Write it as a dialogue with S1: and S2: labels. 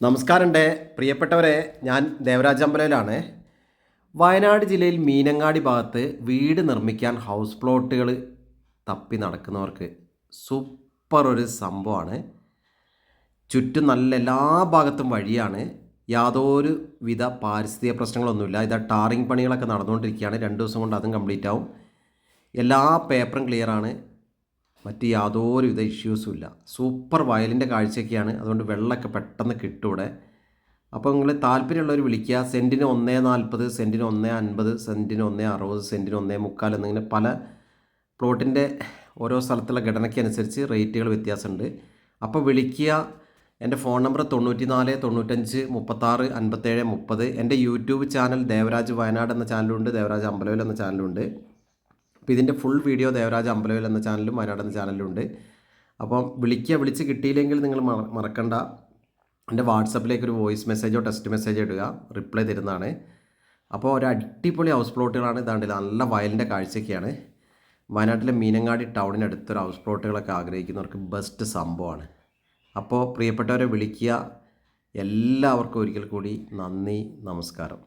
S1: നമസ്കാരമുണ്ട് പ്രിയപ്പെട്ടവരെ, ഞാൻ ദേവരാജ് അമ്പലയിലാണ്. വയനാട് ജില്ലയിൽ മീനങ്ങാടി ഭാഗത്ത് വീട് നിർമ്മിക്കാൻ ഹൗസ് പ്ലോട്ടുകൾ തപ്പി നടക്കുന്നവർക്ക് സൂപ്പർ ഒരു സംഭവമാണ്. ചുറ്റും നല്ല എല്ലാ ഭാഗത്തും വഴിയാണ്, യാതൊരു വിധ പാരിസ്ഥിതിക പ്രശ്നങ്ങളൊന്നുമില്ല. ഇതാ ടാറിങ് പണികളൊക്കെ നടന്നുകൊണ്ടിരിക്കുകയാണ്, 2 ദിവസം കൊണ്ട് അതും കംപ്ലീറ്റ് ആവും. എല്ലാ പേപ്പറും ക്ലിയറാണ്, മറ്റ് യാതൊരുവിധ ഇഷ്യൂസും ഇല്ല. സൂപ്പർ വയലിൻ്റെ കാഴ്ചയൊക്കെയാണ്, അതുകൊണ്ട് വെള്ളമൊക്കെ പെട്ടെന്ന് കിട്ടും ഇവിടെ. അപ്പോൾ നിങ്ങൾ താല്പര്യമുള്ളവർ വിളിക്കുക. സെൻറ്റിന് 1.40, സെൻറ്റിന് 1.50, സെൻറ്റിന് 1.60, സെൻറ്റിന് 1.45 എന്നിങ്ങനെ പല പ്ലോട്ടിൻ്റെ ഓരോ സ്ഥലത്തുള്ള ഘടനയ്ക്ക് അനുസരിച്ച് റേറ്റുകൾ വ്യത്യാസമുണ്ട്. അപ്പോൾ വിളിക്കുക. എൻ്റെ ഫോൺ നമ്പർ 94 95 36 57 30. എൻ്റെ യൂട്യൂബ് ചാനൽ ദേവരാജ് വയനാട് എന്ന ചാനലുണ്ട്, ദേവരാജ് അമ്പലവയൽ എന്ന ചാനലുണ്ട്. അപ്പോൾ ഇതിൻ്റെ ഫുൾ വീഡിയോ ദേവരാജ് അമ്പലവയൽ എന്ന ചാനലും വയനാട് എന്ന ചാനലിലുണ്ട്. അപ്പം വിളിച്ച് കിട്ടിയില്ലെങ്കിൽ നിങ്ങൾ മറക്കണ്ട, എൻ്റെ വാട്സപ്പിലേക്ക് ഒരു വോയിസ് മെസ്സേജോ ടെക്സ്റ്റ് മെസ്സേജോ ഇടുക, റിപ്ലൈ തരുന്നതാണ്. അപ്പോൾ ഒരു അടിപൊളി ഹൗസ് പ്ലോട്ടുകളാണ്. ഇതാണ്ട് നല്ല വയലിൻ്റെ കാഴ്ചയൊക്കെയാണ്. വയനാട്ടിലെ മീനങ്ങാടി ടൗണിനടുത്തൊരു ഹൗസ് പ്ലോട്ടുകളൊക്കെ ആഗ്രഹിക്കുന്നവർക്ക് ബെസ്റ്റ് സംഭവമാണ്. അപ്പോൾ പ്രിയപ്പെട്ടവരെ വിളിക്കുക. എല്ലാവർക്കും ഒരിക്കൽ കൂടി നന്ദി, നമസ്കാരം.